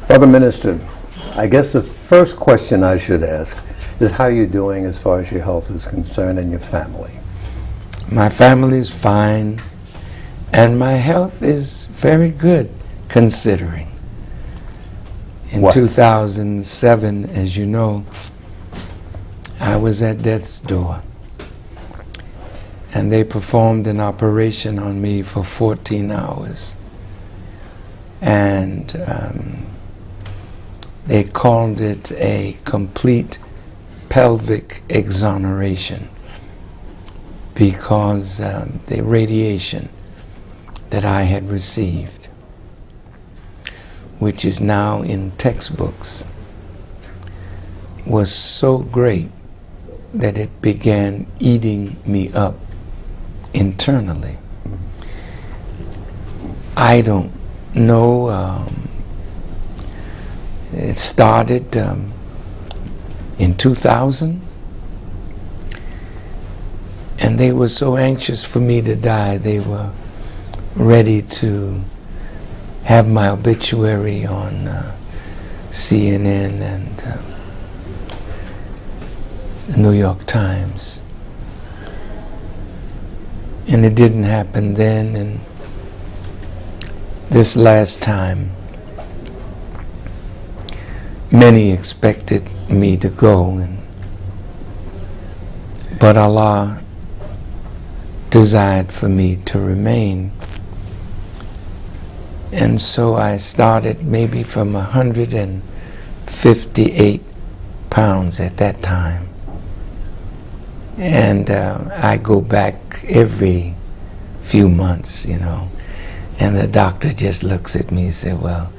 Brother Minister, I guess the first question I should ask is how you're doing as far as your health is concerned and your family. My family is fine, and my health is very good, considering. In 2007, as you know, I was at death's door, and they performed an operation on me for 14 hours. And they called it a complete pelvic exoneration because the radiation that I had received, which is now in textbooks, was so great that it began eating me up internally. I don't know. It started in 2000, and they were so anxious for me to die, they were ready to have my obituary on CNN and the New York Times. And it didn't happen then, and this last time, many expected me to go, but Allah desired for me to remain. And so I started maybe from 158 pounds at that time. And I go back every few months, you know, and the doctor just looks at me and said, well,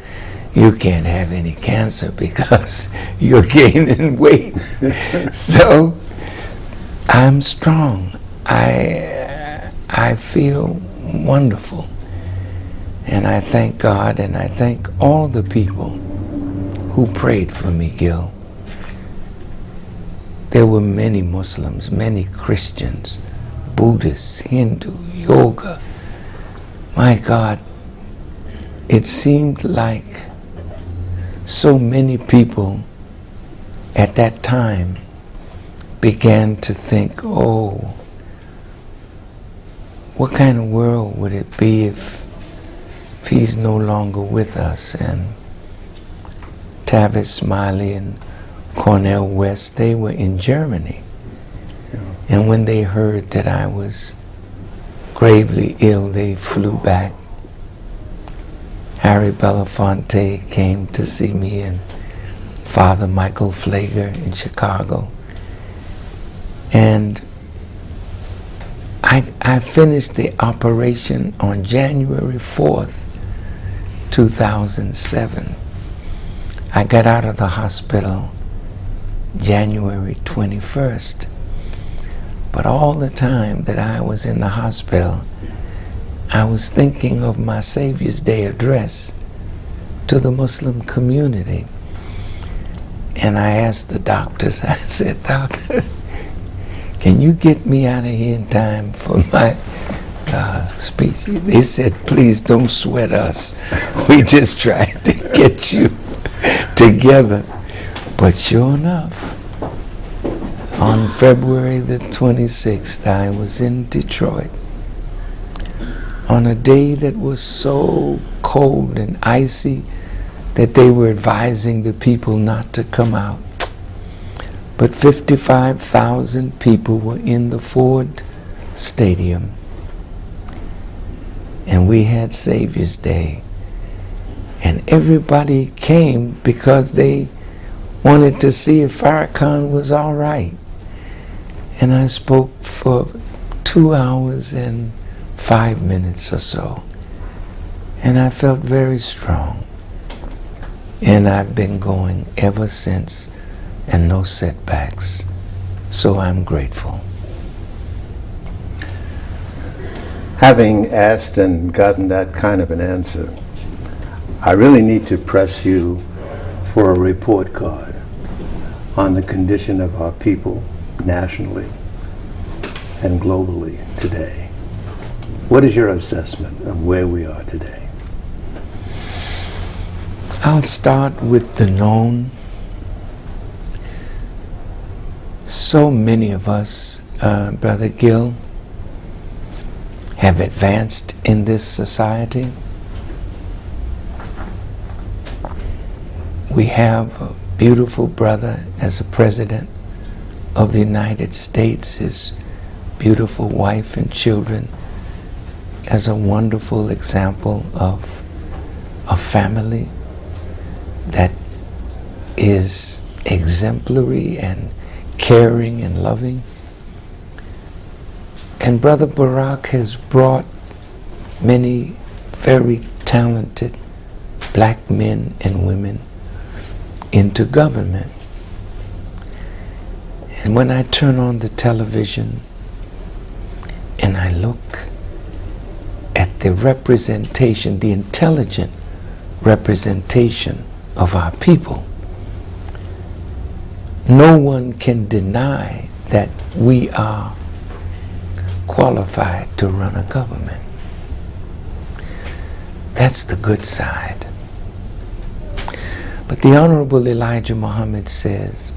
you can't have any cancer because you're gaining weight. So I'm strong. I feel wonderful. And I thank God, and I thank all the people who prayed for me, Gil. There were many Muslims, many Christians, Buddhists, Hindu, yoga. My God, it seemed like so many people at that time began to think, oh, what kind of world would it be if he's no longer with us? And Tavis Smiley and Cornel West, they were in Germany. Yeah. And when they heard that I was gravely ill, they flew back. Harry Belafonte came to see me, and Father Michael Flager in Chicago. And I finished the operation on January 4th, 2007. I got out of the hospital January 21st. But all the time that I was in the hospital, I was thinking of my Savior's Day address to the Muslim community. And I asked the doctors, I said, doctor, can you get me out of here in time for my speech? They said, please don't sweat us. We just tried to get you together. But sure enough, on February the 26th, I was in Detroit on a day that was so cold and icy that they were advising the people not to come out. But 55,000 people were in the Ford Stadium, and we had Savior's Day. And everybody came because they wanted to see if Farrakhan was all right. And I spoke for 2 hours and 5 minutes or so. And I felt very strong. And I've been going ever since, and no setbacks. So I'm grateful. Having asked and gotten that kind of an answer, I really need to press you for a report card on the condition of our people nationally and globally today. What is your assessment of where we are today? I'll start with the known. So many of us, Brother Gil, have advanced in this society. We have a beautiful brother as a president of the United States, his beautiful wife and children as a wonderful example of a family that is exemplary and caring and loving. And Brother Barack has brought many very talented black men and women into government. And when I turn on the television and I look at the representation, the intelligent representation of our people, no one can deny that we are qualified to run a government. That's the good side. But the Honorable Elijah Muhammad says,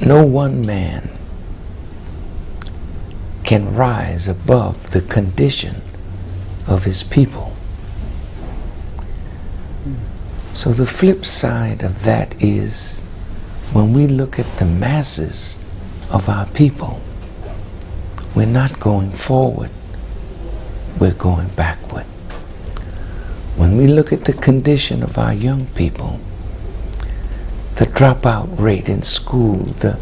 no one man can rise above the condition of his people. So the flip side of that is, when we look at the masses of our people, we're not going forward, we're going backward. When we look at the condition of our young people, the dropout rate in school, the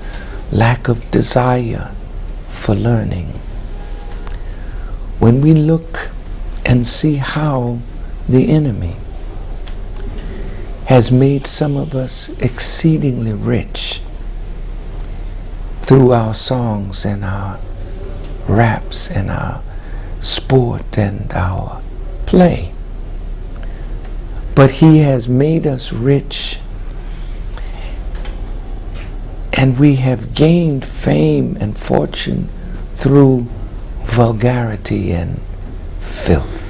lack of desire for learning, when we look and see how the enemy has made some of us exceedingly rich through our songs and our raps and our sport and our play, but he has made us rich, and we have gained fame and fortune through vulgarity and filth.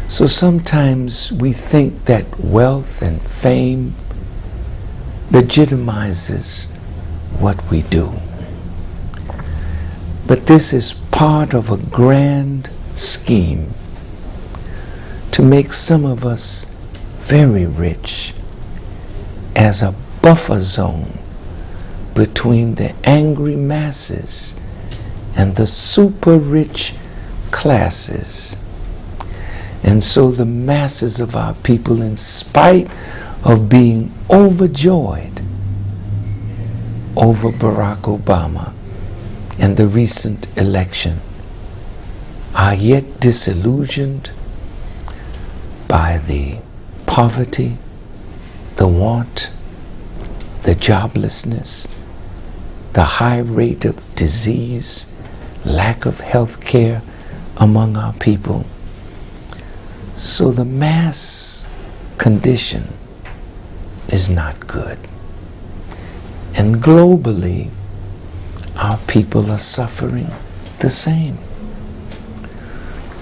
So sometimes we think that wealth and fame legitimizes what we do. But this is part of a grand scheme to make some of us very rich as a buffer zone between the angry masses and the super rich classes. And so the masses of our people, in spite of being overjoyed over Barack Obama and the recent election, are yet disillusioned by the poverty, the want, the joblessness, the high rate of disease, lack of health care among our people. So the mass condition is not good. And globally, our people are suffering the same.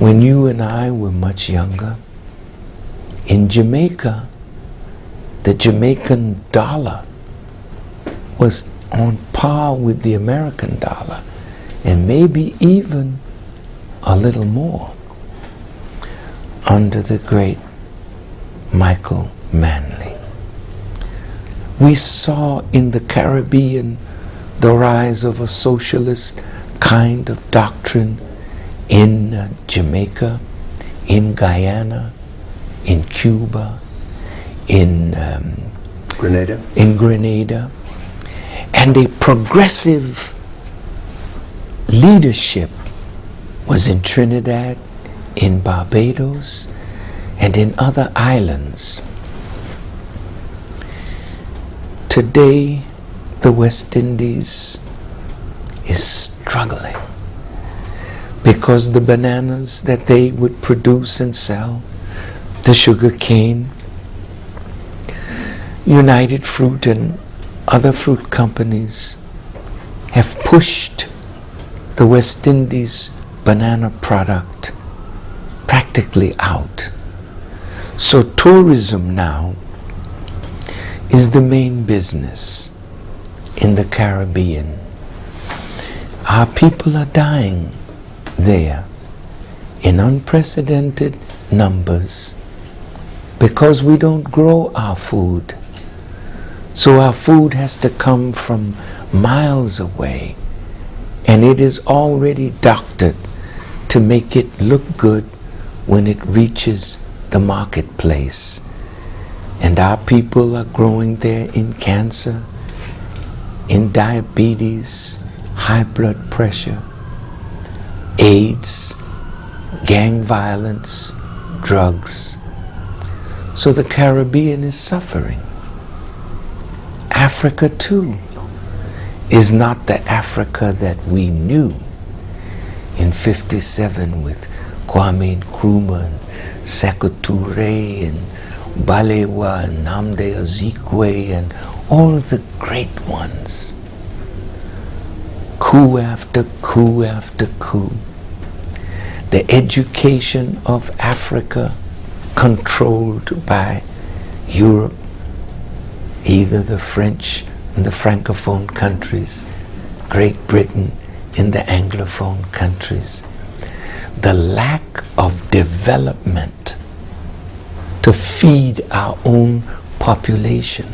When you and I were much younger, in Jamaica, the Jamaican dollar was on par with the American dollar, and maybe even a little more, under the great Michael Manley. We saw in the Caribbean the rise of a socialist kind of doctrine in Jamaica, in Guyana, in Cuba, in Grenada, and a progressive leadership was in Trinidad, in Barbados, and in other islands. Today, the West Indies is struggling because the bananas that they would produce and sell, the sugar cane, United Fruit and other fruit companies have pushed the West Indies banana product practically out So tourism now is the main business in the Caribbean. Our people are dying there in unprecedented numbers because we don't grow our food. So our food has to come from miles away, and it is already doctored to make it look good when it reaches the marketplace. And our people are growing there in cancer, in diabetes, high blood pressure, AIDS, gang violence, drugs. So the Caribbean is suffering. Africa too is not the Africa that we knew in '57 with Kwame Nkrumah and Sekou Touré and Balewa and Nnamdi Azikiwe and all of the great ones. Coup after coup after coup. The education of Africa controlled by Europe, either the French in the Francophone countries, Great Britain in the Anglophone countries. The lack of development to feed our own population.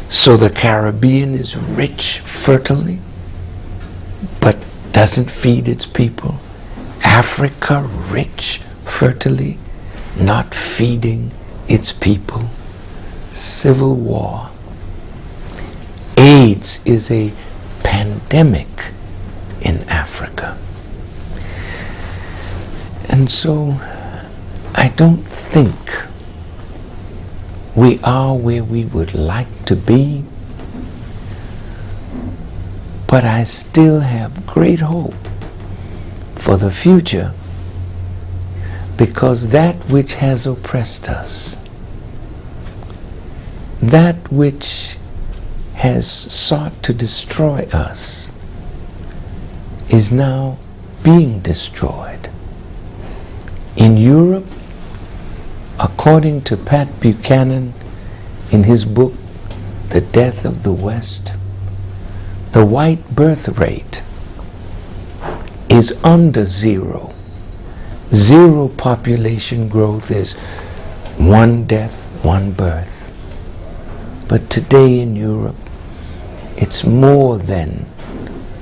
So the Caribbean is rich fertilely, but doesn't feed its people. Africa rich fertilely, not feeding its people. Civil war. AIDS is a pandemic in Africa. And so I don't think we are where we would like to be, but I still have great hope for the future, because that which has oppressed us, that which has sought to destroy us, is now being destroyed. In Europe, according to Pat Buchanan in his book, The Death of the West, the white birth rate is under zero. Zero population growth is one death, one birth. But today in Europe, it's more than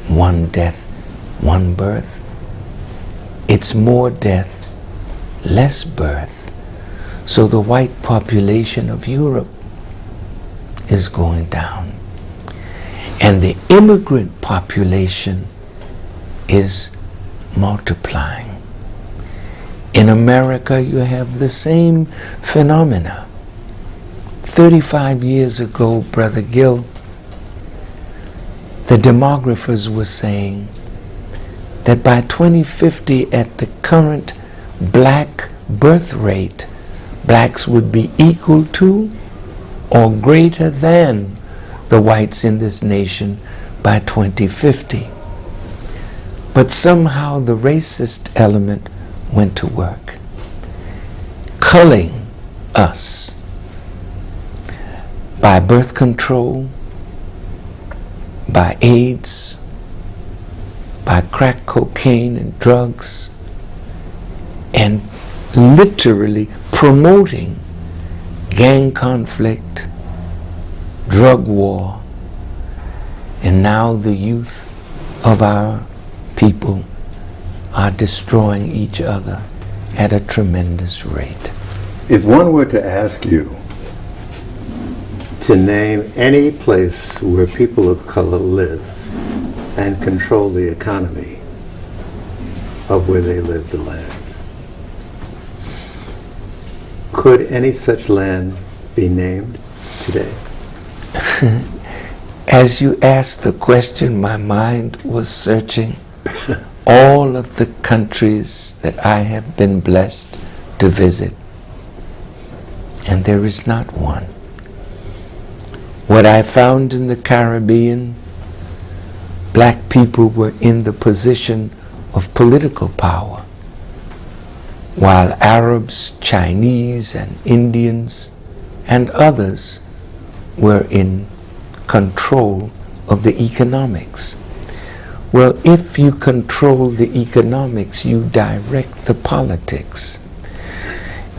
one death, one birth. It's more death, less birth. So the white population of Europe is going down. And the immigrant population is multiplying. In America, you have the same phenomena. 35 years ago, Brother Gil, the demographers were saying that by 2050, at the current black birth rate, blacks would be equal to or greater than the whites in this nation by 2050. But somehow the racist element went to work, culling us by birth control, by AIDS, by crack cocaine and drugs, and literally promoting gang conflict, drug war, and now the youth of our people are destroying each other at a tremendous rate. If one were to ask you to name any place where people of color live and control the economy of where they live, the land, could any such land be named today? As you asked the question, my mind was searching all of the countries that I have been blessed to visit, and there is not one. What I found in the Caribbean, black people were in the position of political power. while Arabs, Chinese, and Indians, and others were in control of the economics. Well, if you control the economics, you direct the politics.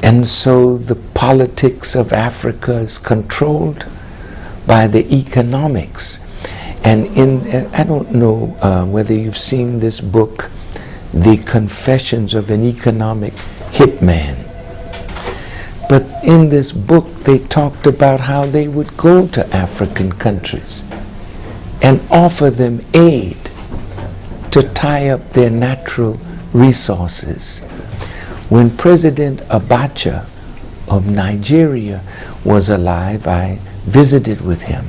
And so the politics of Africa is controlled by the economics. And I don't know whether you've seen this book, The Confessions of an Economic Hitman. But in this book, they talked about how they would go to African countries and offer them aid to tie up their natural resources. When President Abacha of Nigeria was alive, I visited with him.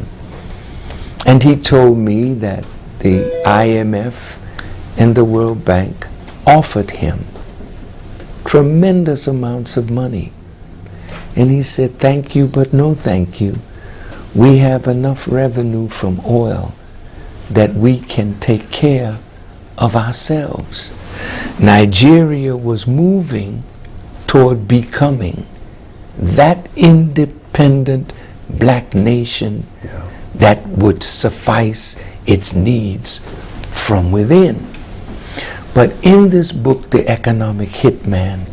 And he told me that the IMF and the World Bank offered him tremendous amounts of money. And he said, thank you, but no thank you. We have enough revenue from oil that we can take care of ourselves. Nigeria was moving toward becoming that independent black nation that would suffice its needs from within. But in this book, The Economic Hitman,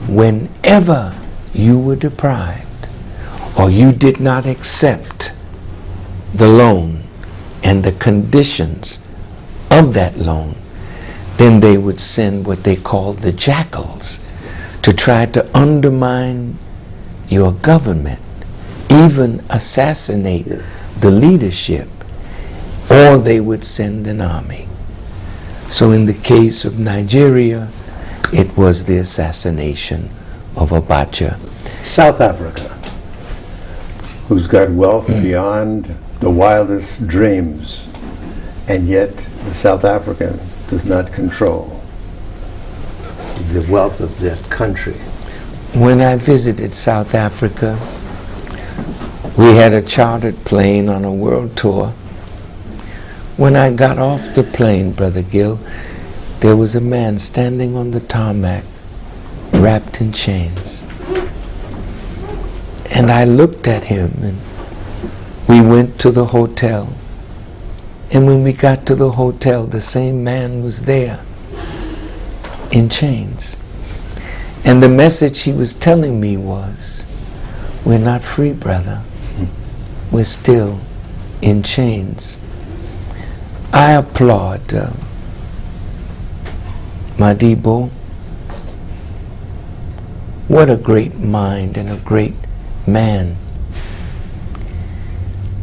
whenever you were deprived or you did not accept the loan and the conditions of that loan, then they would send what they called the jackals to try to undermine your government, even assassinate the leadership, or they would send an army. So in the case of Nigeria, it was the assassination of Abacha. South Africa, who's got wealth beyond the wildest dreams, and yet the South African does not control the wealth of that country. When I visited South Africa, we had a chartered plane on a world tour. When I got off the plane, Brother Gil, there was a man standing on the tarmac, wrapped in chains. And I looked at him, and we went to the hotel. And when we got to the hotel, the same man was there, in chains. And the message he was telling me was, we're not free, brother. We're still in chains. I applaud Madibo. What a great mind and a great man.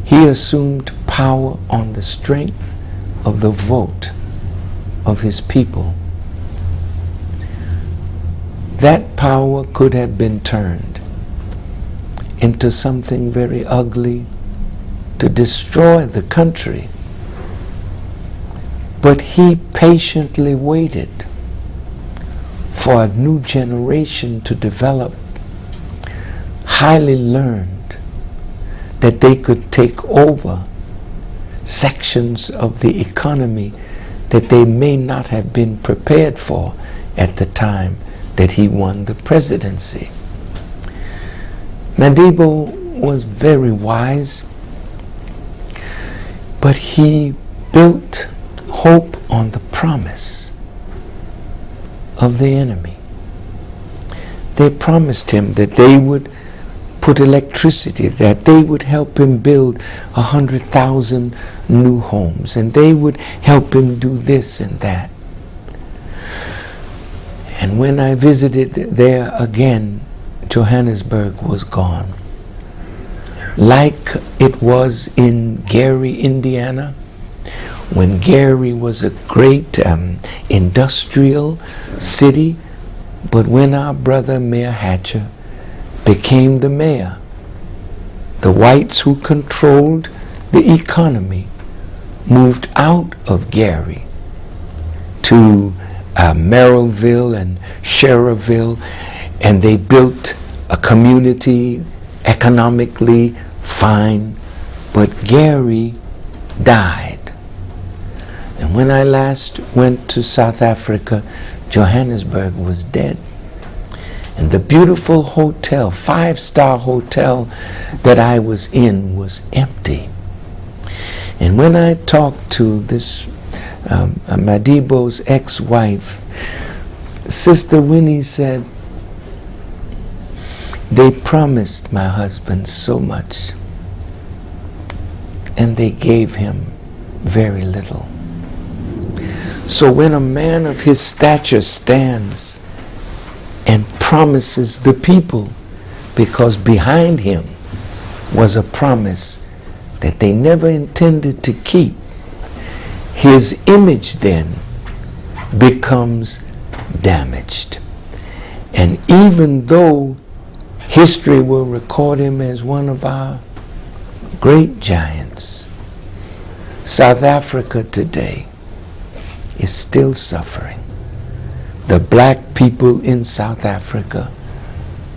He assumed power on the strength of the vote of his people. That power could have been turned into something very ugly to destroy the country. But he patiently waited for a new generation to develop, highly learned, that they could take over sections of the economy that they may not have been prepared for at the time that he won the presidency. Madibo was very wise, but he built hope on the promise of the enemy. They promised him that they would put electricity, that they would help him build 100,000 new homes, and they would help him do this and that. And when I visited there again, Johannesburg was gone. Like it was in Gary, Indiana, when Gary was a great industrial city, but when our brother Mayor Hatcher became the mayor, the whites who controlled the economy moved out of Gary to Merrillville and Sherrville, and they built a community economically fine, but Gary died. And when I last went to South Africa, Johannesburg was dead. And the beautiful hotel, 5-star hotel that I was in was empty. And when I talked to this Madibo's ex-wife, Sister Winnie said, they promised my husband so much, and they gave him very little. So when a man of his stature stands and promises the people, because behind him was a promise that they never intended to keep, his image then becomes damaged. And even though history will record him as one of our great giants, South Africa today is still suffering. The black people in South Africa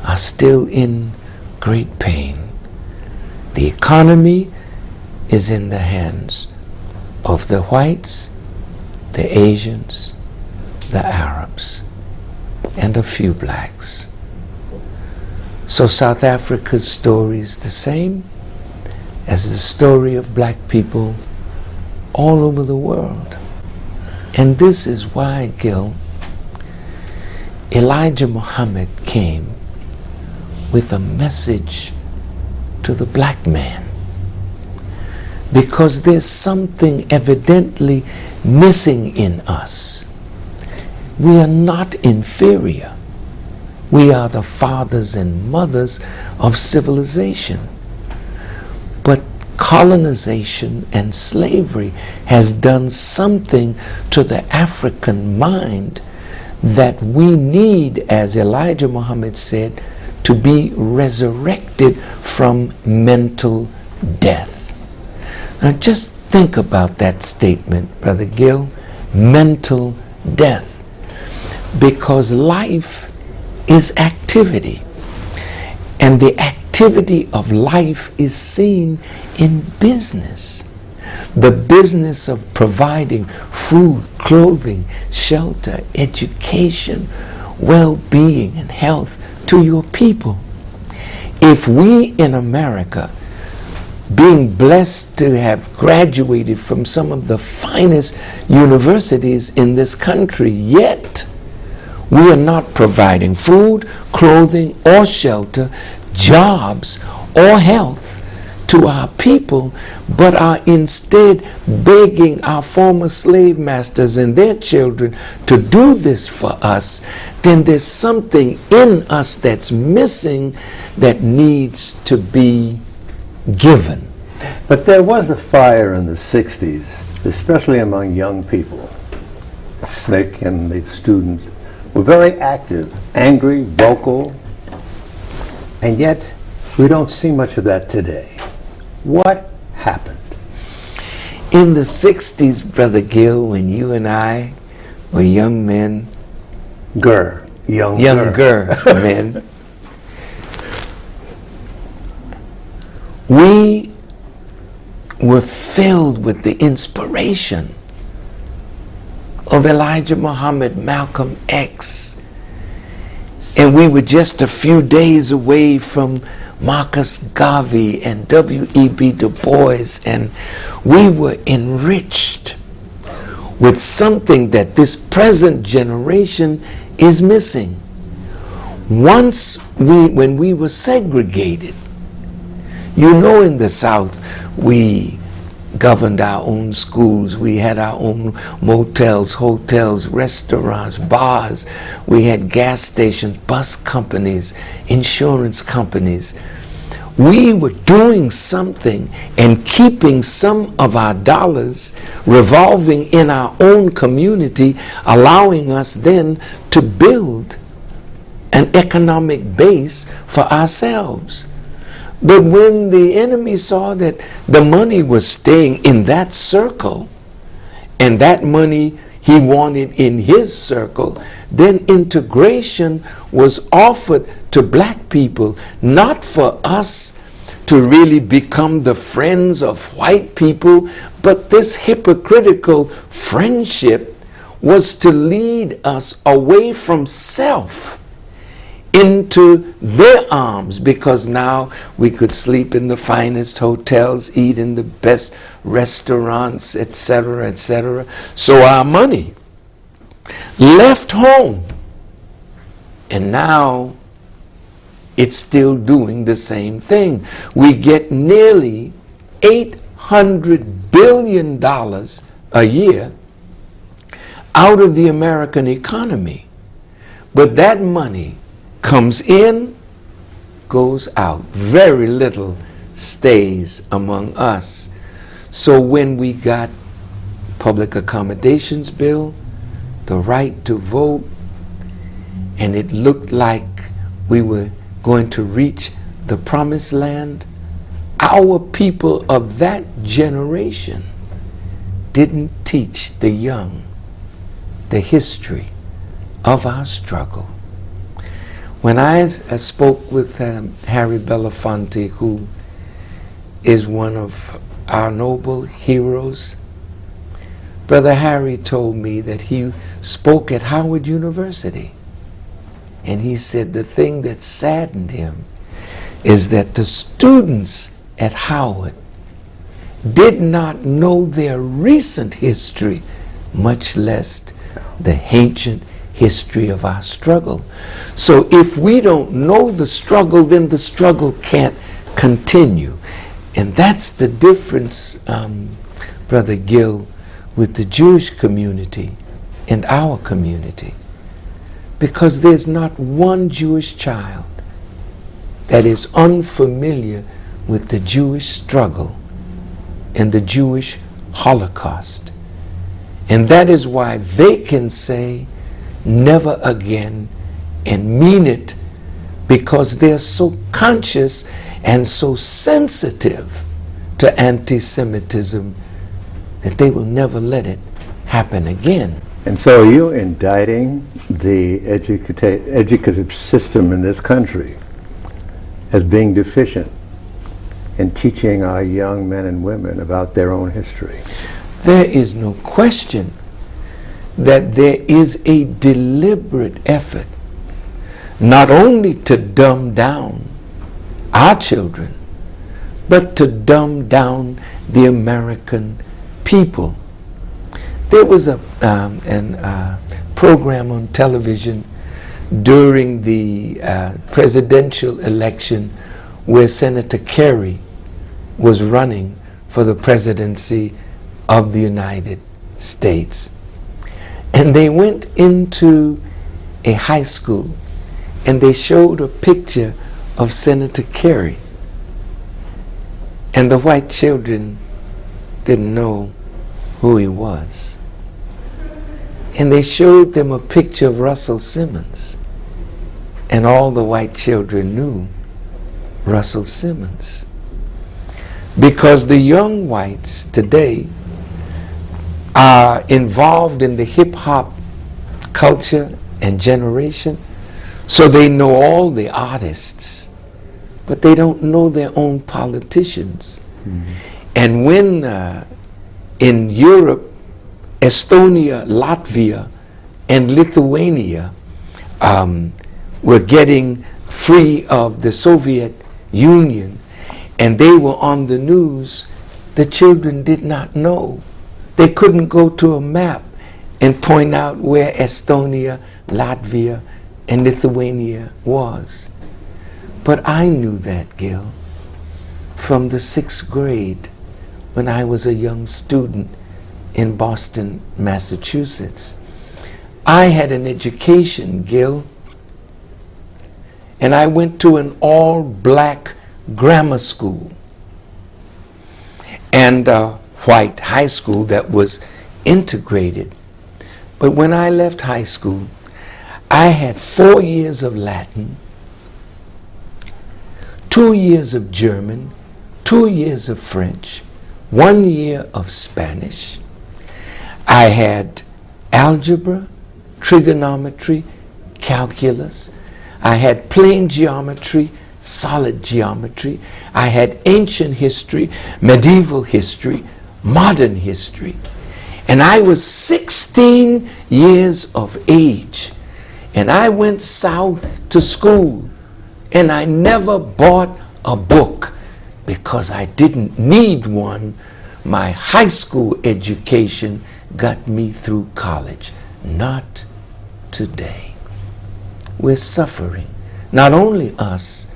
are still in great pain. The economy is in the hands of the whites, the Asians, the Arabs, and a few blacks. So South Africa's story is the same as the story of black people all over the world. And this is why, Gil, Elijah Muhammad came with a message to the black man. Because there's something evidently missing in us. We are not inferior. We are the fathers and mothers of civilization. But colonization and slavery has done something to the African mind that we need, as Elijah Muhammad said, to be resurrected from mental death. Now just think about that statement, Brother Gil, mental death. Because life is activity. And the activity of life is seen in business. The business of providing food, clothing, shelter, education, well-being, and health to your people. If we in America, being blessed to have graduated from some of the finest universities in this country, yet we are not providing food, clothing, or shelter, jobs, or health to our people, but are instead begging our former slave masters and their children to do this for us, then there's something in us that's missing that needs to be given. But there was a fire in the 60s, especially among young people. SNCC and the students were very active, angry, vocal, and yet we don't see much of that today. What happened? In the 60s, Brother Gil, when you and I were young men, younger men, we were filled with the inspiration of Elijah Muhammad, Malcolm X. And we were just a few days away from Marcus Garvey and W.E.B. Du Bois, and we were enriched with something that this present generation is missing. When we were segregated, you know, in the South, we governed our own schools. We had our own motels, hotels, restaurants, bars. We had gas stations, bus companies, insurance companies. We were doing something and keeping some of our dollars revolving in our own community, allowing us then to build an economic base for ourselves. But when the enemy saw that the money was staying in that circle, and that money he wanted in his circle, then integration was offered to black people, not for us to really become the friends of white people, but this hypocritical friendship was to lead us away from self into their arms, because now we could sleep in the finest hotels, eat in the best restaurants, etc., etc. So our money left home, and now it's still doing the same thing. We get nearly $800 billion a year out of the American economy. But that money comes in, goes out. Very little stays among us. So when we got public accommodations bill, the right to vote, and it looked like we were going to reach the promised land, our people of that generation didn't teach the young the history of our struggle. When I spoke with Harry Belafonte, who is one of our noble heroes, Brother Harry told me that he spoke at Howard University. And he said the thing that saddened him is that the students at Howard did not know their recent history, much less the ancient history of our struggle. So if we don't know the struggle, then the struggle can't continue. And that's the difference, Brother Gil, with the Jewish community and our community. Because there's not one Jewish child that is unfamiliar with the Jewish struggle and the Jewish Holocaust. And that is why they can say never again and mean it, because they're so conscious and so sensitive to anti-Semitism that they will never let it happen again. And so are you indicting the educative system in this country as being deficient in teaching our young men and women about their own history? There is no question that there is a deliberate effort not only to dumb down our children, but to dumb down the American people. There was a program on television during the presidential election where Senator Kerry was running for the presidency of the United States. And they went into a high school and they showed a picture of Senator Kerry. And the white children didn't know who he was. And they showed them a picture of Russell Simmons. And all the white children knew Russell Simmons. Because the young whites today are involved in the hip-hop culture and generation, so they know all the artists, but they don't know their own politicians. Mm-hmm. And when in Europe, Estonia, Latvia, and Lithuania were getting free of the Soviet Union, and they were on the news, the children did not know. They couldn't go to a map and point out where Estonia, Latvia, and Lithuania was. But I knew that, Gil, from the 6th grade when I was a young student in Boston, Massachusetts. I had an education, Gil, and I went to an all-black grammar school and a white high school that was integrated. But when I left high school, I had 4 years of Latin, 2 years of German, 2 years of French, 1 year of Spanish. I had algebra, trigonometry, calculus. I had plane geometry, solid geometry. I had ancient history, medieval history, modern history. And I was 16 years of age. And I went south to school, and I never bought a book because I didn't need one. My high school education got me through college. Not today. We're suffering, not only us,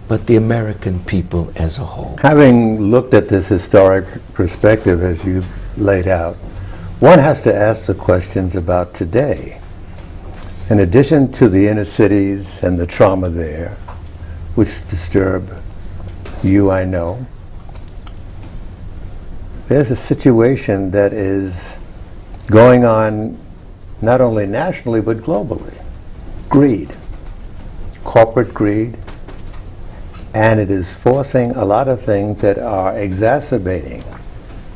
but the American people as a whole. Having looked at this historic perspective as you've laid out, one has to ask the questions about today. In addition to the inner cities and the trauma there, which disturb you, I know, there's a situation that is going on not only nationally but globally. Greed, corporate greed, and it is forcing a lot of things that are exacerbating,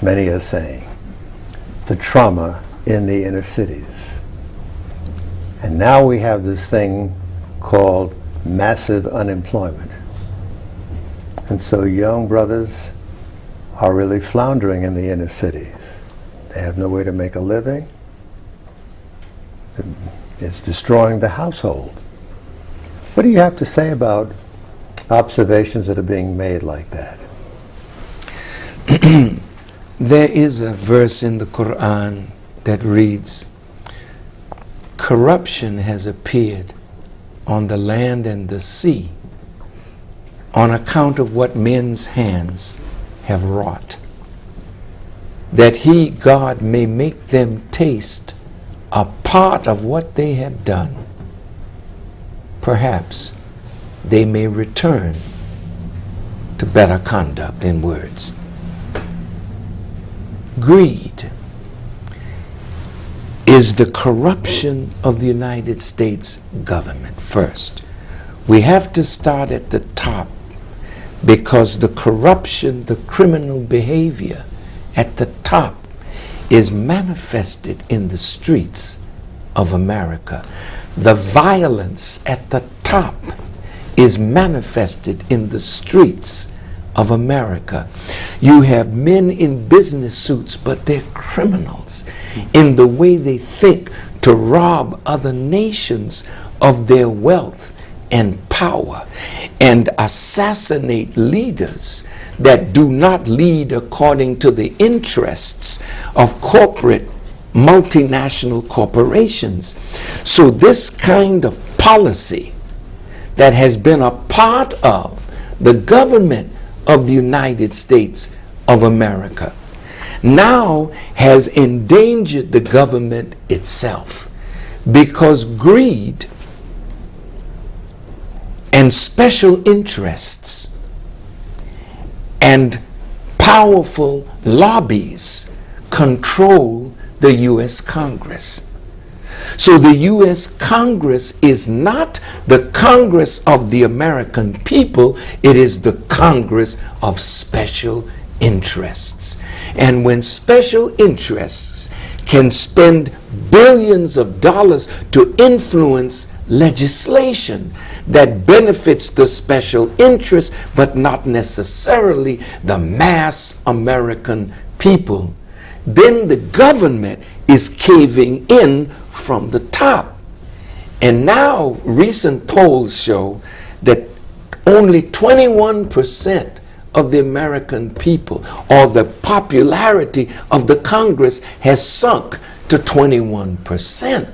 many are saying, the trauma in the inner cities. And now we have this thing called massive unemployment. And so young brothers are really floundering in the inner cities. They have no way to make a living. It's destroying the household. What do you have to say about observations that are being made like that? There is a verse in the Quran that reads, corruption has appeared on the land and the sea on account of what men's hands have wrought, that he, God, may make them taste a part of what they have done. Perhaps they may return to better conduct in words. Greed is the corruption of the United States government first. We have to start at the top, because the corruption, the criminal behavior at the top is manifested in the streets of America. The violence at the top is manifested in the streets of America. You have men in business suits, but they're criminals in the way they think to rob other nations of their wealth and power and assassinate leaders that do not lead according to the interests of corporate multinational corporations. So this kind of policy that has been a part of the government of the United States of America now has endangered the government itself, because greed and special interests and powerful lobbies control the U.S. Congress. So the U.S. Congress is not the Congress of the American people, it is the Congress of special interests. And when special interests can spend billions of dollars to influence legislation that benefits the special interest but not necessarily the mass American people, then the government is caving in from the top. And now recent polls show that only 21% of the American people, or the popularity of the Congress, has sunk to 21%.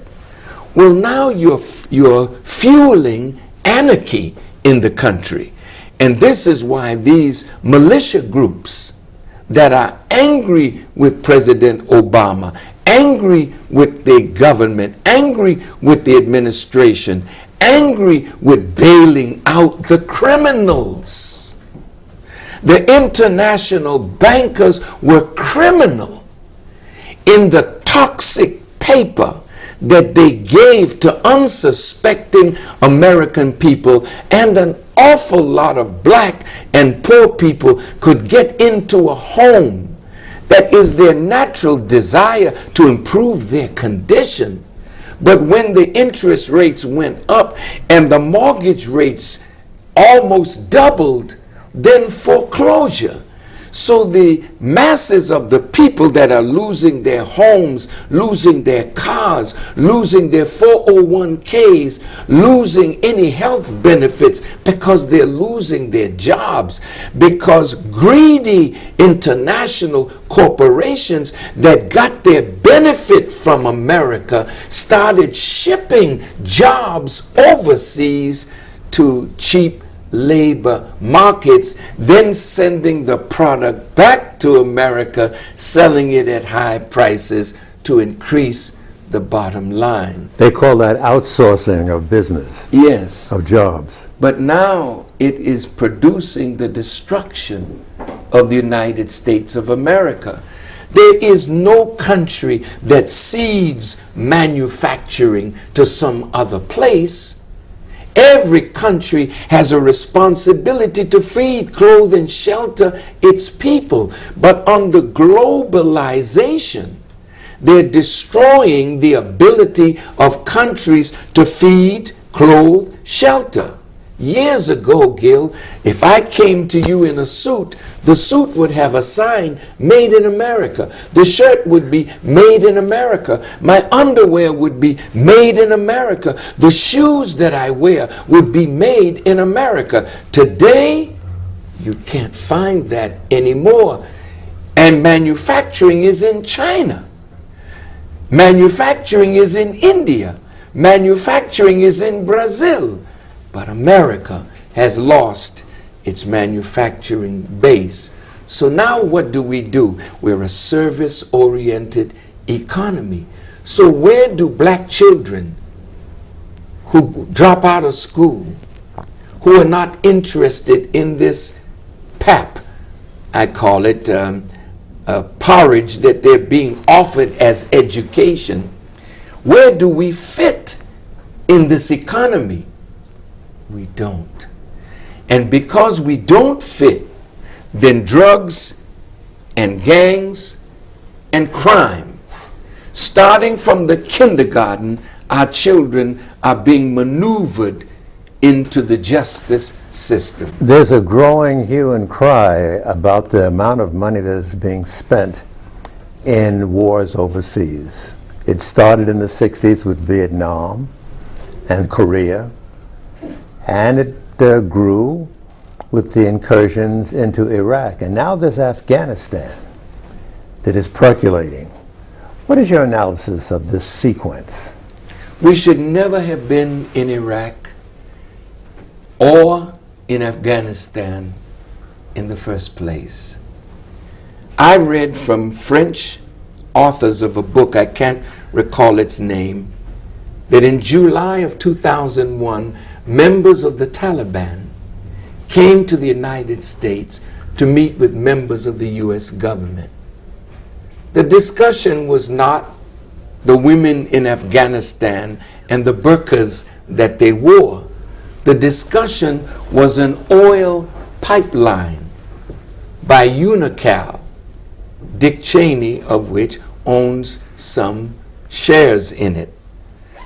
Well, now you're fueling anarchy in the country. And this is why these militia groups that are angry with President Obama, angry with the government, angry with the administration, angry with bailing out the criminals. The international bankers were criminal in the toxic paper that they gave to unsuspecting American people, and an awful lot of black and poor people could get into a home that is their natural desire to improve their condition. But when the interest rates went up and the mortgage rates almost doubled, then foreclosure. So the masses of the people that are losing their homes, losing their cars, losing their 401ks, losing any health benefits because they're losing their jobs, because greedy international corporations that got their benefit from America started shipping jobs overseas to cheap labor markets, then sending the product back to America, selling it at high prices to increase the bottom line. They call that outsourcing of business. Yes. Of jobs. But now it is producing the destruction of the United States of America. There is no country that cedes manufacturing to some other place. Every country has a responsibility to feed, clothe, and shelter its people. But under globalization, they're destroying the ability of countries to feed, clothe, shelter. Years ago, Gil, if I came to you in a suit, the suit would have a sign, made in America. The shirt would be made in America. My underwear would be made in America. The shoes that I wear would be made in America. Today, you can't find that anymore. And manufacturing is in China. Manufacturing is in India. Manufacturing is in Brazil. But America has lost its manufacturing base. So now what do? We're a service-oriented economy. So where do black children who drop out of school, who are not interested in this pap, I call it porridge that they're being offered as education, where do we fit in this economy? We don't. And because we don't fit, then drugs and gangs and crime, starting from the kindergarten, our children are being maneuvered into the justice system. There's a growing hue and cry about the amount of money that is being spent in wars overseas. It started in the 60s with Vietnam and Korea. And it grew with the incursions into Iraq. And now there's Afghanistan that is percolating. What is your analysis of this sequence? We should never have been in Iraq or in Afghanistan in the first place. I read from French authors of a book, I can't recall its name, that in July of 2001, members of the Taliban came to the United States to meet with members of the U.S. government. The discussion was not the women in Afghanistan and the burqas that they wore. The discussion was an oil pipeline by Unocal, Dick Cheney of which owns some shares in it.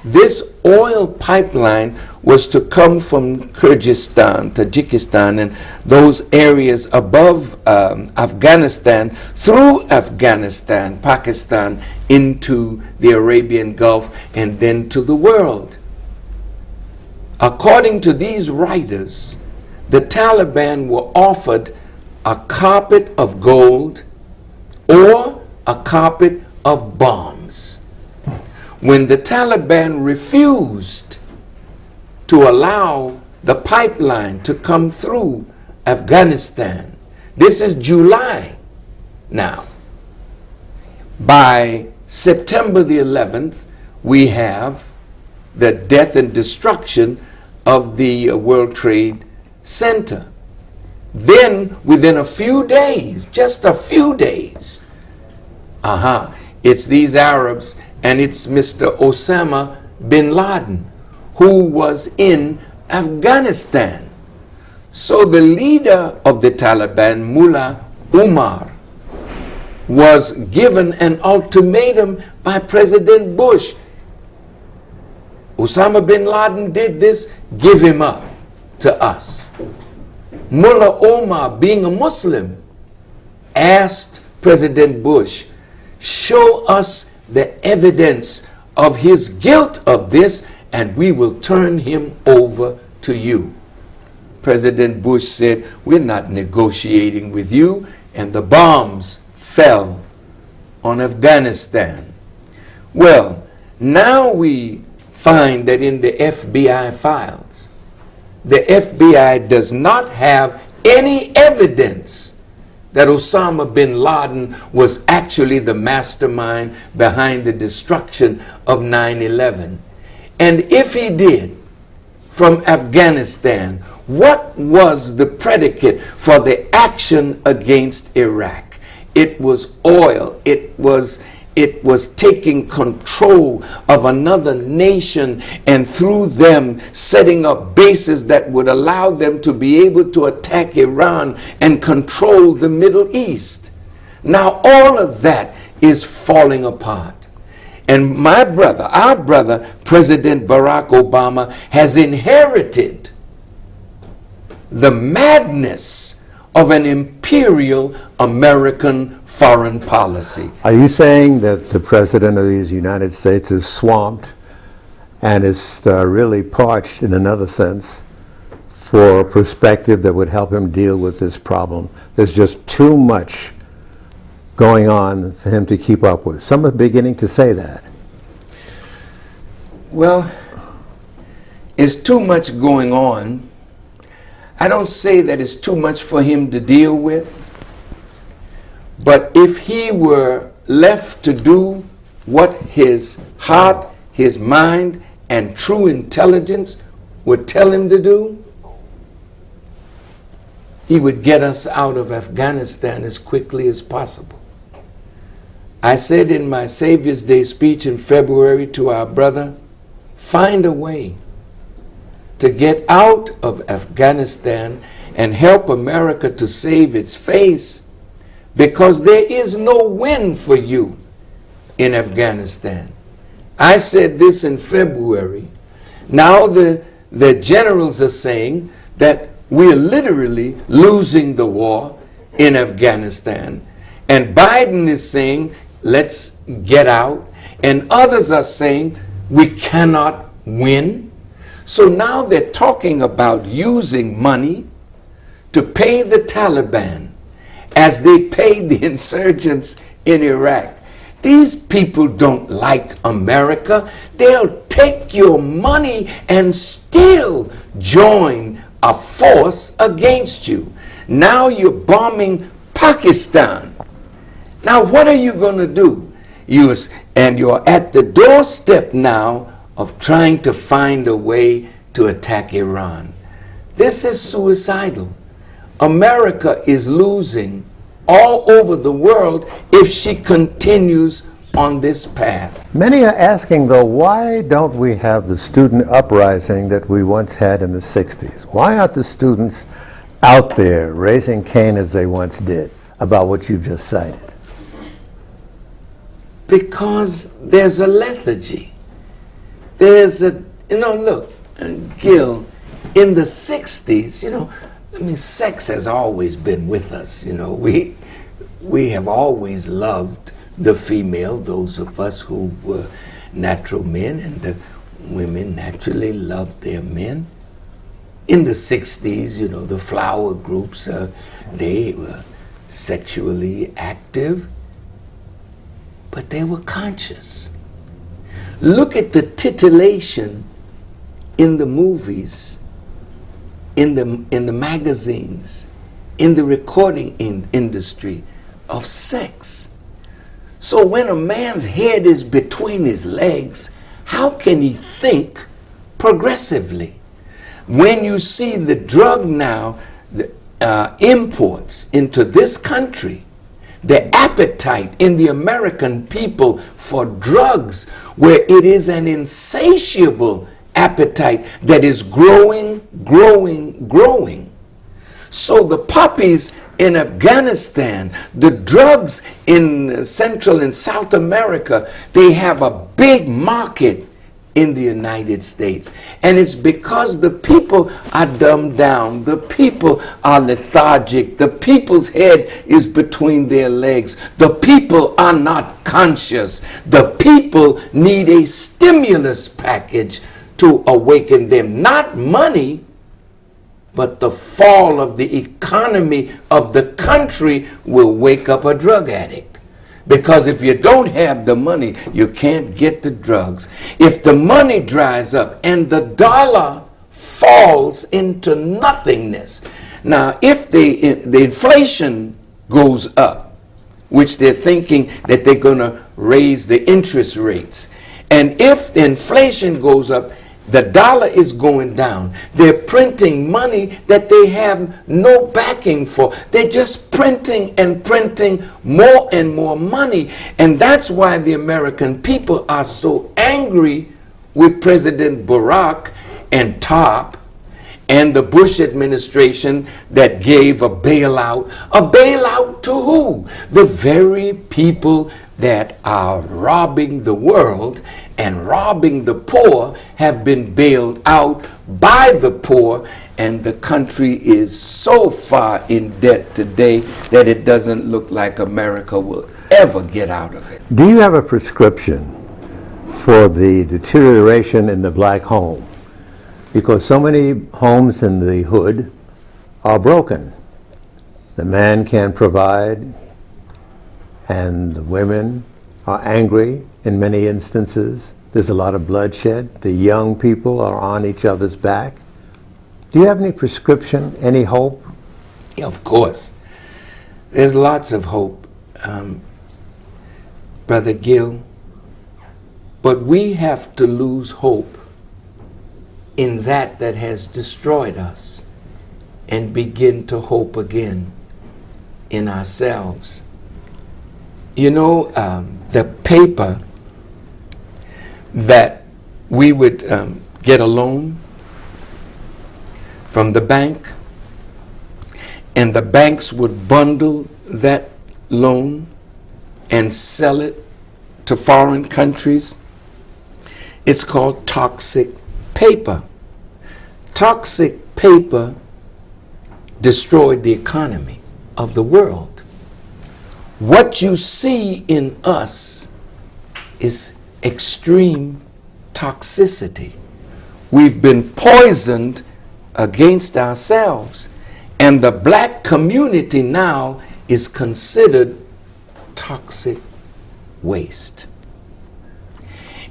This oil pipeline was to come from Kyrgyzstan, Tajikistan, and those areas above Afghanistan, through Afghanistan, Pakistan, into the Arabian Gulf, and then to the world. According to these writers, the Taliban were offered a carpet of gold or a carpet of bombs. When the Taliban refused to allow the pipeline to come through Afghanistan, this is July now. By September the 11th, we have the death and destruction of the World Trade Center. Then, within a few days, just a few days, it's these Arabs, and it's Mr. Osama bin Laden, who was in Afghanistan. So the leader of the Taliban, Mullah Umar, was given an ultimatum by President Bush. Osama bin Laden did this, give him up to us. Mullah Omar, being a Muslim, asked President Bush, show us the evidence of his guilt of this, and we will turn him over to you. President Bush said, we're not negotiating with you, and the bombs fell on Afghanistan. Well, now we find that in the FBI files, the FBI does not have any evidence that Osama bin Laden was actually the mastermind behind the destruction of 9/11. And if he did, from Afghanistan, what was the predicate for the action against Iraq? It was oil. It was taking control of another nation, and through them setting up bases that would allow them to be able to attack Iran and control the Middle East. Now all of that is falling apart. And my brother, our brother, President Barack Obama, has inherited the madness of an imperial American foreign policy. Are you saying that the President of the United States is swamped and is really parched, in another sense, for a perspective that would help him deal with this problem? There's just too much going on for him to keep up with. Some are beginning to say that. Well, it's too much going on. I don't say that it's too much for him to deal with, but if he were left to do what his heart, his mind, and true intelligence would tell him to do, he would get us out of Afghanistan as quickly as possible. I said in my Savior's Day speech in February to our brother, find a way to get out of Afghanistan and help America to save its face, because there is no win for you in Afghanistan. I said this in February. Now the generals are saying that we're literally losing the war in Afghanistan, and Biden is saying let's get out, and others are saying we cannot win. So now they're talking about using money to pay the Taliban as they paid the insurgents in Iraq. These people don't like America. They'll take your money and still join a force against you. Now you're bombing Pakistan. Now what are you going to do? You're at the doorstep now of trying to find a way to attack Iran. This is suicidal. America is losing all over the world if she continues on this path. Many are asking, though, why don't we have the student uprising that we once had in the 60s? Why aren't the students out there raising Cain as they once did about what you've just cited? Because there's a lethargy. There's a, look, Gil, in the 60s, sex has always been with us. We have always loved the female, those of us who were natural men, and the women naturally loved their men. In the 60s, the flower groups, they were sexually active, but they were conscious. Look at the titillation in the movies, in the magazines, in the recording industry of sex. So when a man's head is between his legs, how can he think progressively? When you see the drug now, the imports into this country, the appetite in the American people for drugs, where it is an insatiable appetite that is growing. So the poppies in Afghanistan, the drugs in Central and South America, they have a big market in the United States. And it's because the people are dumbed down. The people are lethargic. The people's head is between their legs. The people are not conscious. The people need a stimulus package to awaken them. Not money, but the fall of the economy of the country will wake up a drug addict. Because if you don't have the money, you can't get the drugs. If the money dries up and the dollar falls into nothingness. Now, if the inflation goes up, which they're thinking that they're going to raise the interest rates, and if the inflation goes up, the dollar is going down. They're printing money that they have no backing for. They're just printing and printing more and more money. And that's why the American people are so angry with President Barack and TARP and the Bush administration that gave a bailout. A bailout to who? The very people that are robbing the world and robbing the poor have been bailed out by the poor, and the country is so far in debt today that it doesn't look like America will ever get out of it. Do you have a prescription for the deterioration in the black home? Because so many homes in the hood are broken. The man can't provide, and the women are angry in many instances. There's a lot of bloodshed. The young people are on each other's back. Do you have any prescription, any hope? Yeah, of course. There's lots of hope, Brother Gil. But we have to lose hope in that has destroyed us and begin to hope again in ourselves. You know, the paper that we would get a loan from the bank, and the banks would bundle that loan and sell it to foreign countries. It's called toxic paper. Toxic paper destroyed the economy of the world. What you see in us is extreme toxicity. We've been poisoned against ourselves, and the black community now is considered toxic waste.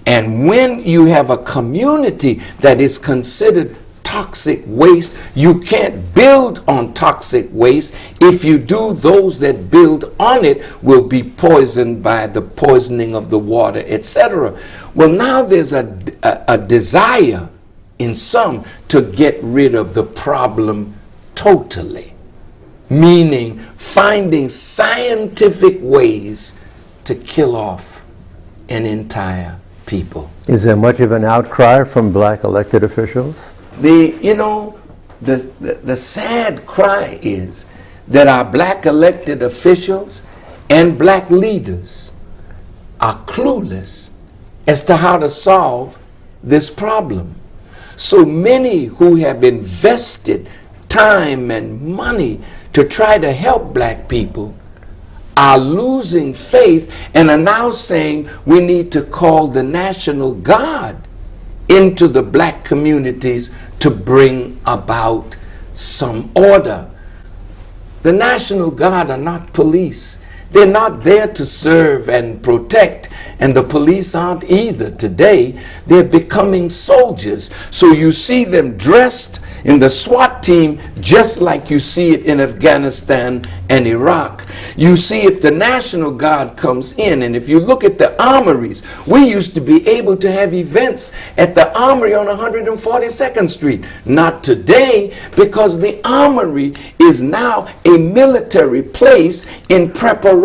And when you have a community that is considered toxic waste, you can't build on toxic waste. If you do, those that build on it will be poisoned by the poisoning of the water, etc. Well, now there's a desire in some to get rid of the problem totally, meaning finding scientific ways to kill off an entire people. Is there much of an outcry from black elected officials? The sad cry is that our black elected officials and black leaders are clueless as to how to solve this problem. So many who have invested time and money to try to help black people are losing faith and are now saying we need to call the National Guard into the black communities to bring about some order. The National Guard are not police. They're not there to serve and protect, and the police aren't either today. They're becoming soldiers. So you see them dressed in the SWAT team just like you see it in Afghanistan and Iraq. You see, if the National Guard comes in, and if you look at the armories, we used to be able to have events at the armory on 142nd Street. Not today, because the armory is now a military place in preparation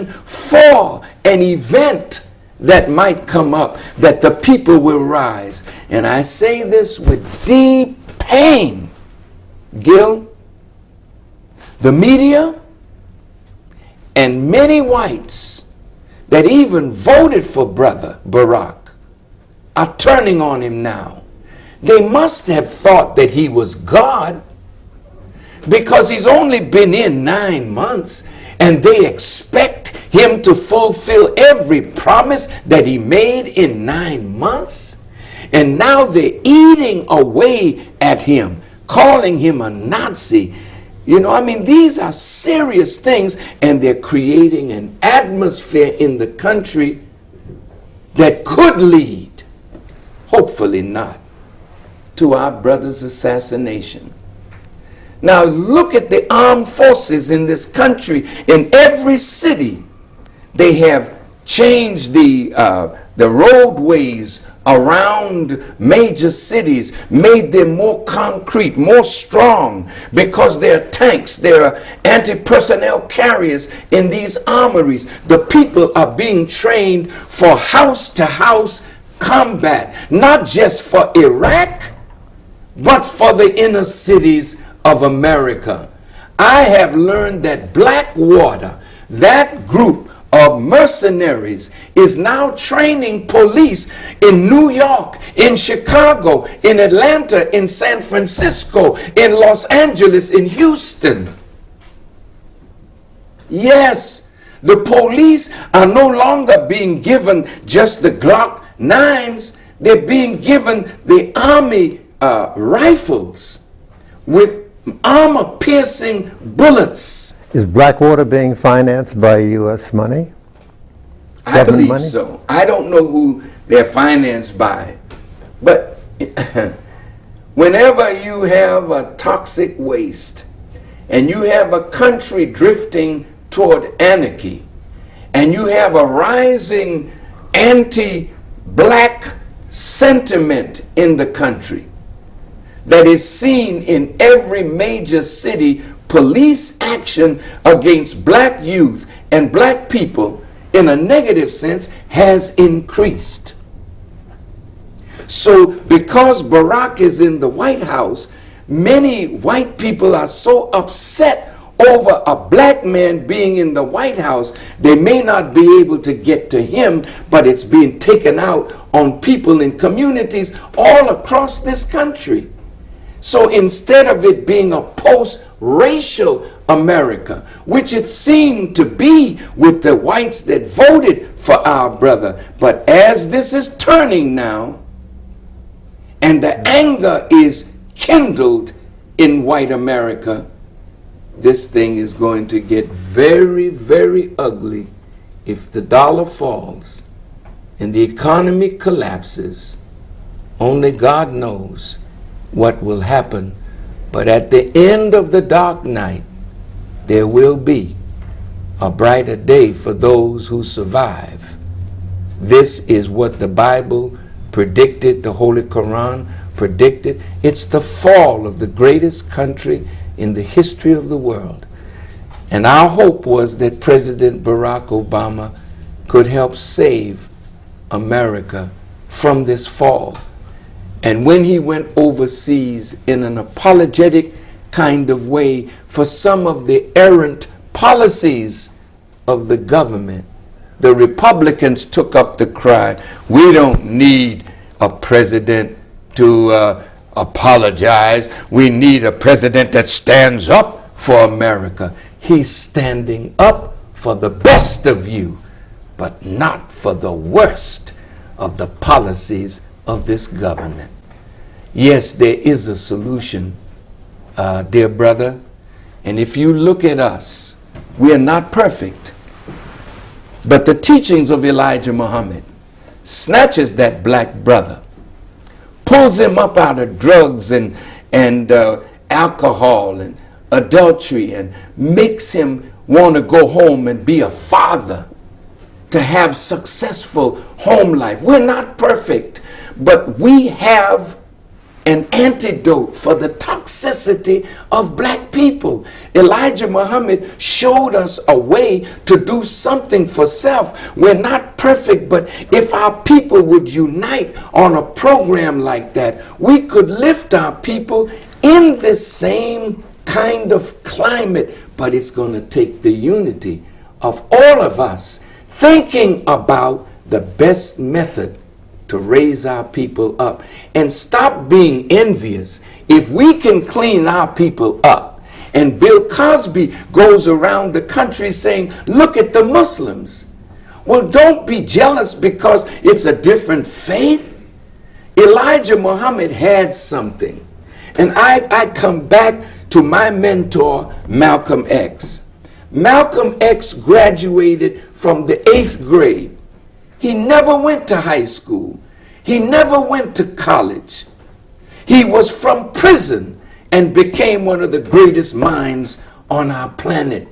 for an event that might come up, that the people will rise. And I say this with deep pain, Gil. The media and many whites that even voted for Brother Barack are turning on him now. They must have thought that he was God, because he's only been in 9 months, and they expect him to fulfill every promise that he made in 9 months. And now they're eating away at him, calling him a Nazi. You know, I mean, these are serious things, and they're creating an atmosphere in the country that could lead, hopefully not, to our brother's assassination. Now look at the armed forces in this country. In every city, they have changed the roadways around major cities, made them more concrete, more strong, because there are tanks, there are anti-personnel carriers in these armories. The people are being trained for house-to-house combat, not just for Iraq, but for the inner cities of America. I have learned that Blackwater, that group of mercenaries, is now training police in New York, in Chicago, in Atlanta, in San Francisco, in Los Angeles, in Houston. Yes, the police are no longer being given just the Glock 9s. They're being given the Army rifles with armor-piercing bullets. Is Blackwater being financed by U.S. money? I believe so. I don't know who they're financed by. But whenever you have a toxic waste, and you have a country drifting toward anarchy, and you have a rising anti-black sentiment in the country that is seen in every major city, police action against black youth and black people in a negative sense has increased. So because Barack is in the White House, many white people are so upset over a black man being in the White House, they may not be able to get to him, but it's being taken out on people in communities all across this country. So instead of it being a post-racial America, which it seemed to be with the whites that voted for our brother, but as this is turning now, and the anger is kindled in white America, this thing is going to get very, very ugly if the dollar falls and the economy collapses. Only God knows what will happen. But at the end of the dark night, there will be a brighter day for those who survive. This is what the Bible predicted, the Holy Quran predicted. It's the fall of the greatest country in the history of the world. And our hope was that President Barack Obama could help save America from this fall. And when he went overseas in an apologetic kind of way for some of the errant policies of the government, the Republicans took up the cry, we don't need a president to apologize. We need a president that stands up for America. He's standing up for the best of you, but not for the worst of the policies of this government. Yes, there is a solution, dear brother. And if you look at us, we are not perfect. But the teachings of Elijah Muhammad snatches that black brother, pulls him up out of drugs and alcohol and adultery, and makes him want to go home and be a father, to have successful home life. We're not perfect, but we have an antidote for the toxicity of black people. Elijah Muhammad showed us a way to do something for self. We're not perfect, but if our people would unite on a program like that, we could lift our people in this same kind of climate. But it's going to take the unity of all of us thinking about the best method to raise our people up and stop being envious. If we can clean our people up, and Bill Cosby goes around the country saying, look at the Muslims. Well, don't be jealous because it's a different faith. Elijah Muhammad had something. And I come back to my mentor, Malcolm X. Malcolm X graduated from the 8th grade. He never went to high school. He never went to college. He was from prison and became one of the greatest minds on our planet.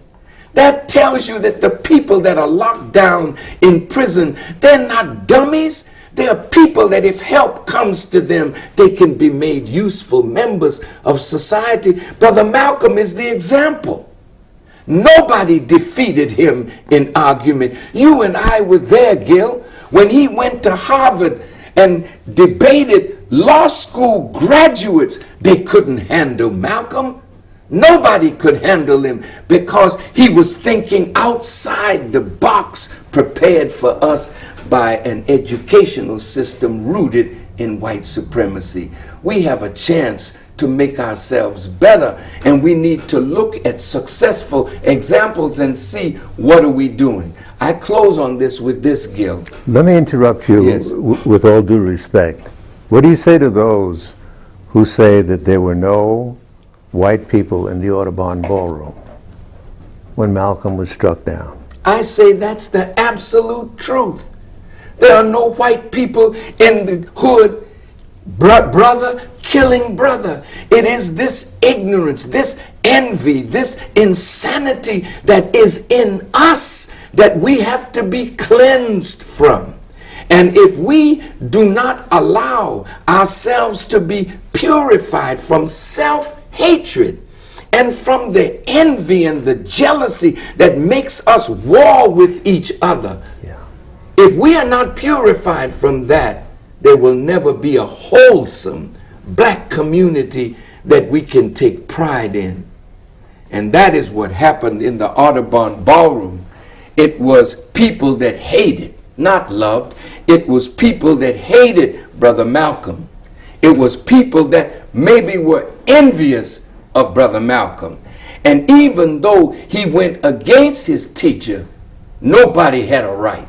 That tells you that the people that are locked down in prison, they're not dummies. They are people that if help comes to them, they can be made useful members of society. Brother Malcolm is the example. Nobody defeated him in argument. You and I were there, Gil, when he went to Harvard and debated law school graduates. They couldn't handle Malcolm. Nobody could handle him because he was thinking outside the box prepared for us by an educational system rooted in white supremacy. We have a chance to make ourselves better, and we need to look at successful examples and see what are we doing. I close on this with this, Gil. Let me interrupt you. Yes. With all due respect. What do you say to those who say that there were no white people in the Audubon Ballroom when Malcolm was struck down? I say that's the absolute truth. There are no white people in the hood, brother killing brother. It is this ignorance, this envy, this insanity that is in us that we have to be cleansed from. And if we do not allow ourselves to be purified from self-hatred and from the envy and the jealousy that makes us war with each other, if we are not purified from that, there will never be a wholesome black community that we can take pride in. And that is what happened in the Audubon Ballroom. It was people that hated, not loved. It was people that hated Brother Malcolm. It was people that maybe were envious of Brother Malcolm. And even though he went against his teacher, nobody had a right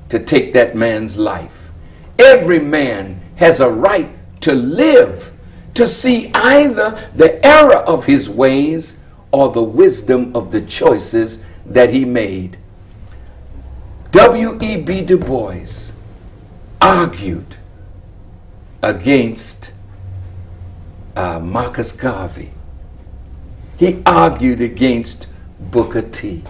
to take that man's life. Every man has a right to live, to see either the error of his ways or the wisdom of the choices that he made. W.E.B. Du Bois argued against Marcus Garvey. He argued against Booker T.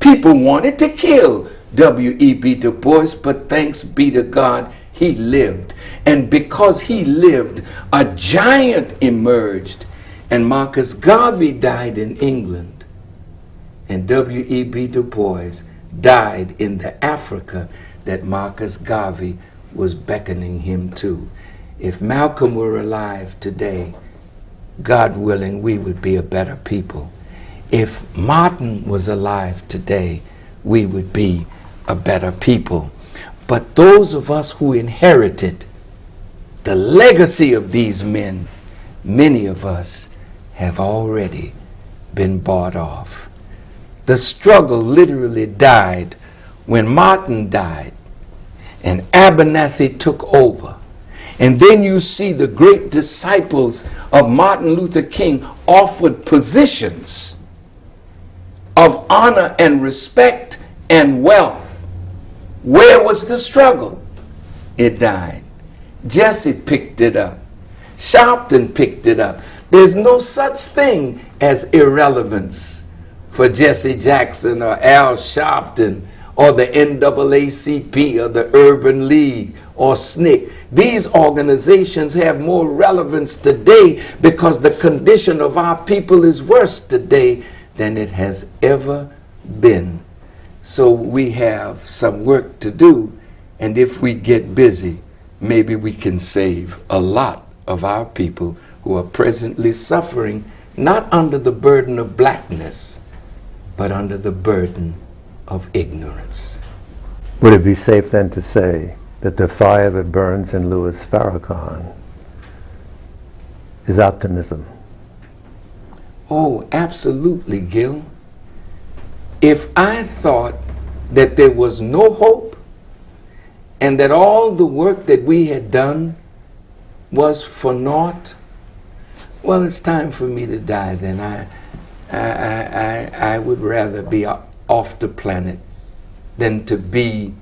People wanted to kill W.E.B. Du Bois, but thanks be to God, he lived. And because he lived, a giant emerged. And Marcus Garvey died in England. And W.E.B. Du Bois died in the Africa that Marcus Garvey was beckoning him to. If Malcolm were alive today, God willing, we would be a better people. If Martin was alive today, we would be a better people. But those of us who inherited the legacy of these men, many of us have already been bought off. The struggle literally died when Martin died and Abernathy took over. And then you see the great disciples of Martin Luther King offered positions of honor and respect and wealth. Where was the struggle? It died. Jesse picked it up. Sharpton picked it up. There's no such thing as irrelevance for Jesse Jackson or Al Sharpton or the NAACP or the Urban League or SNCC. These organizations have more relevance today because the condition of our people is worse today than it has ever been. So we have some work to do, and if we get busy, maybe we can save a lot of our people who are presently suffering, not under the burden of blackness, but under the burden of ignorance. Would it be safe then to say that the fire that burns in Louis Farrakhan is optimism. Oh, absolutely, Gil. If I thought that there was no hope and that all the work that we had done was for naught, well, it's time for me to die then. I would rather be off the planet than to be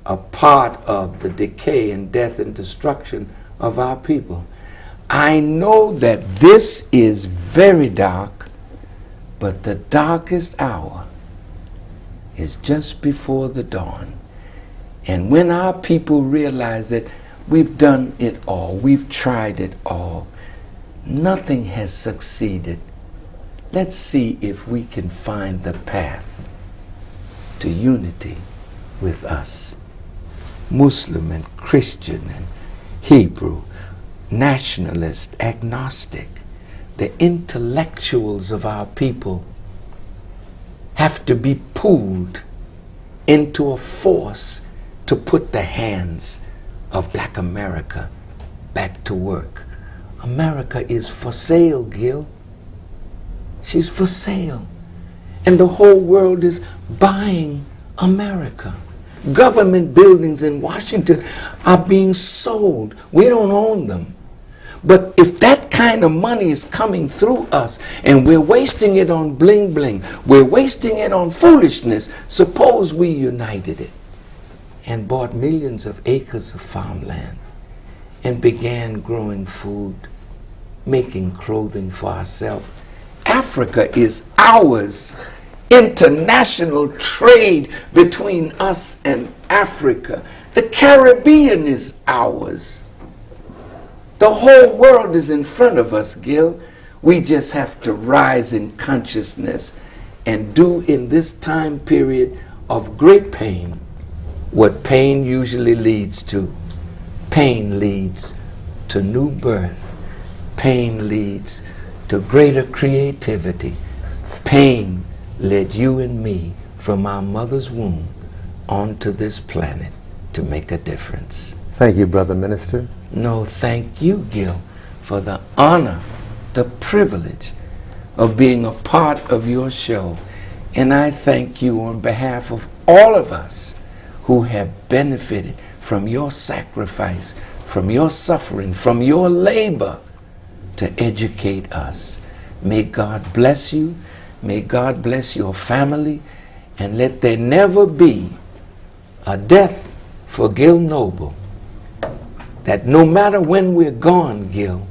a part of the decay and death and destruction of our people. I know that this is very dark, but the darkest hour is just before the dawn. And when our people realize that we've done it all, we've tried it all, nothing has succeeded, let's see if we can find the path to unity with us. Muslim and Christian and Hebrew, nationalist, agnostic, the intellectuals of our people have to be pulled into a force to put the hands of Black America back to work. America is for sale, Gil. She's for sale. And the whole world is buying America. Government buildings in Washington are being sold. We don't own them. But if that kind of money is coming through us and we're wasting it on bling bling, we're wasting it on foolishness, suppose we united it and bought millions of acres of farmland and began growing food, making clothing for ourselves. Africa is ours. International trade between us and Africa. The Caribbean is ours. The whole world is in front of us, Gil. We just have to rise in consciousness and do in this time period of great pain what pain usually leads to. Pain leads to new birth. Pain leads to greater creativity. Pain led you and me from our mother's womb onto this planet to make a difference. Thank you, Brother Minister. No, thank you, Gil, for the honor, the privilege of being a part of your show. And I thank you on behalf of all of us who have benefited from your sacrifice, from your suffering, from your labor to educate us. May God bless you. May God bless your family. And let there never be a death for Gil Noble. That no matter when we're gone, Gil,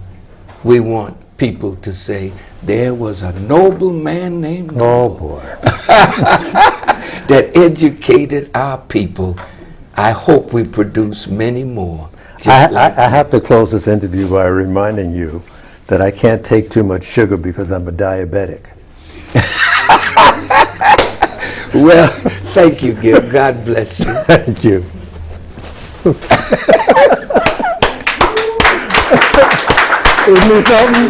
we want people to say, there was a noble man named Noble. Oh, boy. That educated our people. I hope we produce many more. I have to close this interview by reminding you that I can't take too much sugar because I'm a diabetic. Well, thank you, Gil. God bless you. Thank you. Isn't it something?